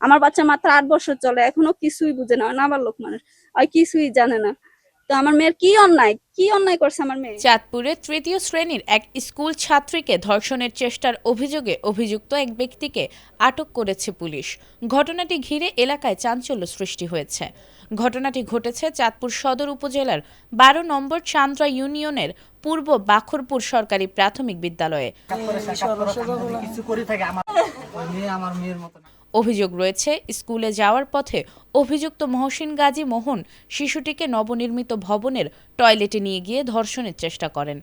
আমার বাচ্চা মাত্র 8 বছর চলে, এখনো কিছুই বুঝে না, নাবালক মানুষ, আর কিছুই জানে না। তো আমার মেয়ের কি অন্যায় করছে আমার মেয়ে? চাঁদপুরে তৃতীয় শ্রেণীর এক স্কুল ছাত্রীকে ধর্ষণের চেষ্টার অভিযোগে অভিযুক্ত এক ব্যক্তিকে আটক করেছে পুলিশ। ঘটনাটি ঘিরে এলাকায় চাঞ্চল্য সৃষ্টি হয়েছে। ঘটনাটি ঘটেছে চাঁদপুর সদর উপজেলার 12 নম্বর চান্দ্রা ইউনিয়নের পূর্ব বাখরপুর সরকারি প্রাথমিক বিদ্যালয়ে। অভিযোগ রয়েছে, স্কুলে যাওয়ার পথে অভিযুক্ত মহসিন গাজী মোহন শিশুটিকে নবনির্মিত ভবনের টয়লেটে নিয়ে গিয়ে ধর্ষণের চেষ্টা করেন।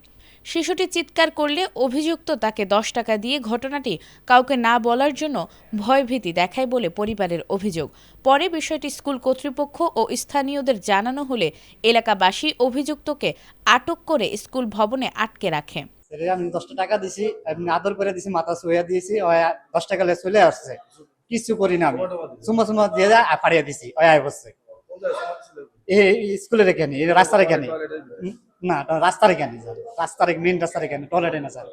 শিশুটি চিৎকার করলে অভিযুক্ত তাকে 10 টাকা দিয়ে ঘটনাটি কাউকে না বলার জন্য ভয়ভীতি দেখায় বলে পরিবারের অভিযোগ। পরে বিষয়টি স্কুল কর্তৃপক্ষ ও স্থানীয়দের জানানো হলে এলাকাবাসী অভিযুক্তকে আটক করে স্কুল ভবনে আটকে রাখে। আমি 10 টাকা দিছি, আদর করে দিছি, মাথা ছুঁয়া দিয়েছি, 10 টাকা চলে আসছে, কিছু করি না, আমি চুমা দিয়ে পাড়িয়ে দিছি, আয় বসছে স্কুলের এখানে, রাস্তার এখানে, না রাস্তার এখানে, রাস্তার মেন রাস্তার এখানে, টয়লেটে না স্যার,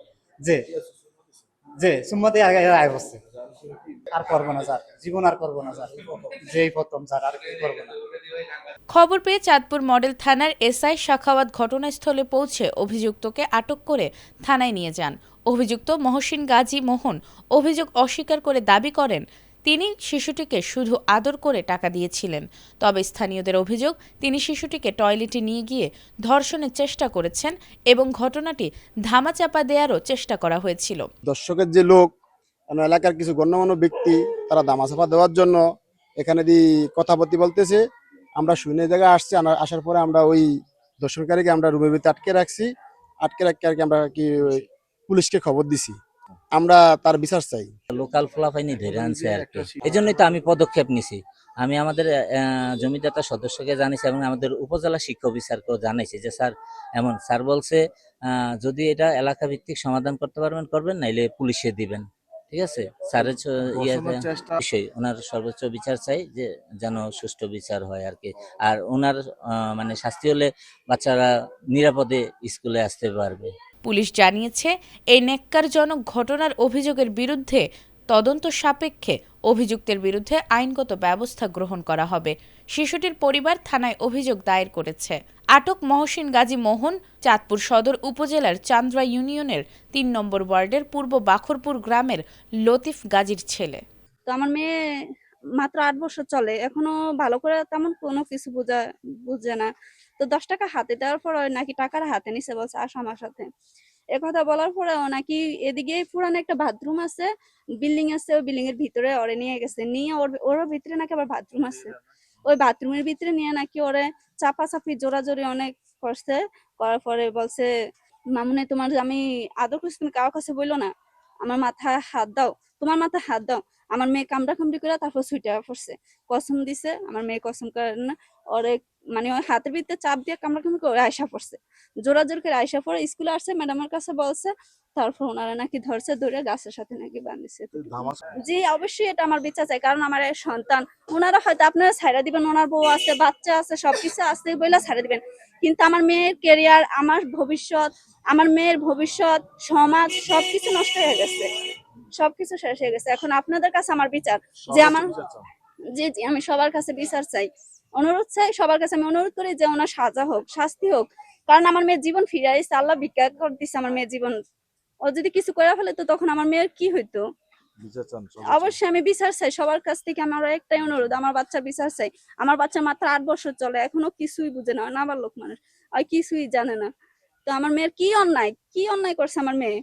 যে চুম্মা দিয়ে আয় বসছে। আর করবো না স্যার, জীবন আর করবো না স্যার, যেই প্রথম স্যার, আর কি করবো না। খবর পেয়ে চাঁদপুর মডেল থানার এসআই শাখাওয়াত ঘটনাস্থলে পৌঁছে অভিযুক্তকে আটক করে থানায় নিয়ে যান। অভিযুক্ত মহসিন গাজী মোহন অভিযোগ অস্বীকার করে দাবি করেন তিনি শিশুটিকে শুধু আদর করে টাকা দিয়েছিলেন। তবে স্থানীয়দের অভিযোগ, তিনি শিশুটিকে টয়লেটে নিয়ে গিয়ে ধর্ষণের চেষ্টা করেছেন এবং ঘটনাটি ধামাচাপা দেওয়ারও চেষ্টা করা হয়েছিল। দর্শকের যে লোক, এলাকার কিছু গণ্যমান্য ব্যক্তি, তারা ধামাচাপা দেওয়ার জন্য এখানে কথাবার্তা বলতেছে। আমরা শুনে জায়গায় আসছি, আসার পরে আমরা ওই দর্শনকারীকে আমরা রুমের ভিতরে আটকে রাখি আর কি আমরা কি পুলিশকে খবর দিছি। আমরা তার বিচার চাই। লোকাল ফলাফাইনি ধরে আনছে আর কি, এই জন্যই তো আমি পদক্ষেপ নিছি। আমি আমাদের জমিদাতা সদস্যকে জানিয়েছি এবং আমাদের উপজেলা শিক্ষা অফিসারকেও জানাইছি যে স্যার এমন, স্যার বলছে যদি এটা এলাকা ভিত্তিক সমাধান করতে পারবেন করবেন, নাইলে পুলিশে দিবেন। ঠিক আছে, স্যারের বিষয় ওনার সর্বোচ্চ বিচার চাই, যে যেন সুষ্ঠু বিচার হয় আর কি। আর ওনার মানে শাস্তি হলে বাচ্চারা নিরাপদে স্কুলে আসতে পারবে। পুলিশ জানিয়েছে, এই ন্যাক্কারজনক ঘটনার অভিযোগের বিরুদ্ধে তদন্ত সাপেক্ষে অভিযুক্তের বিরুদ্ধে আইনগত ব্যবস্থা গ্রহণ করা হবে। শিশুটির পরিবার থানায় অভিযোগ দায়ের করেছে। আটক মহসিন গাজী মোহন চাঁদপুর সদর উপজেলার চান্দ্রা ইউনিয়নের 3 নম্বর ওয়ার্ডের পূর্ব বাখরপুর গ্রামের লতিফ গাজীর ছেলে। তো আমার মেয়ে মাত্র 8 বছর চলে, এখনো ভালো করে তেমন কোনো কিছু বুঝে না। তো 10 টাকা হাতে দেওয়ার পর নাকি টাকার হাতে নিছে, বলছে আসো আমার সাথে। একথা বলার পরে ও নাকি এদিকে পুরানো একটা বাথরুম আছে, বিল্ডিং আছে, ওই বিল্ডিং এর ভিতরে ওরে নিয়ে গেছে, নিয়ে ওর ভিতরে নাকি আবার বাথরুম আছে, ওই বাথরুমের ভিতরে নিয়ে নাকি ওরে চাপাচাপি জোরাজোরি অনেক করছে। করার পরে বলছে, মামুনি তোমার আমি আদর করছি, তুমি কারোর কাছে বললো না, আমার মাথায় হাত দাও, তোমার মাথায় হাত দাও। আমার মেয়ে কামড়া কামড়ি করে তারপর ছুটে পড়ছে, কসম দিছে আমার মেয়ে, কসম করে ওরে মানে ওই হাতের ভিতরে চাপ দিয়ে কামড়া কামড়ি করে আয়সা পড়ছে, জোরা জোর করে আয়সা পড়ে স্কুলে আসছে, ম্যাডামের কাছে বলছে। তারপর ওনারা নাকি ধরছে, ধরে গাছের সাথে নাকি বাঁধিছে। জি অবশ্যই এটা আমার বিচার চাই, কারণ আমার সন্তান, ওনারা হয়তো আপনারা ছাইড়া দিবেন, ওনার বউ আছে, বাচ্চা আছে, সবকিছু আছে বইলা ছাইড়া দিবেন, কিন্তু আমার মেয়ের কেরিয়ার, আমার ভবিষ্যৎ, আমার মেয়ের ভবিষ্যৎ, সমাজ সবকিছু নষ্ট হয়ে গেছে, সবকিছু শেষ হয়ে গেছে। এখন আপনাদের কাছে আমার বিচার, যে আমার, জি জি আমি সবার কাছে বিচার চাই, অনুরোধ চাই সবার কাছে, আমি অনুরোধ করি যে ওনার সাজা হোক, শাস্তি হোক, কারণ আমার মেয়ের জীবন ফিরে আসছে, আল্লাহ ভিক্ষা করে দিচ্ছে আমার মেয়ের জীবন। ও যদি কিছু করে ফেলে তো তখন আমার মেয়ের কি হইতো? অবশ্যই আমি বিচার চাই সবার কাছ থেকে, আমার একটাই অনুরোধ, আমার বাচ্চা বিচার চাই। আমার বাচ্চা মাত্র 8 বছর চলে, এখনো কিছুই বুঝে না, নাবালক মানুষ, আর কিছুই জানে না। তো আমার মেয়ের কি অন্যায় করছে আমার মেয়ে?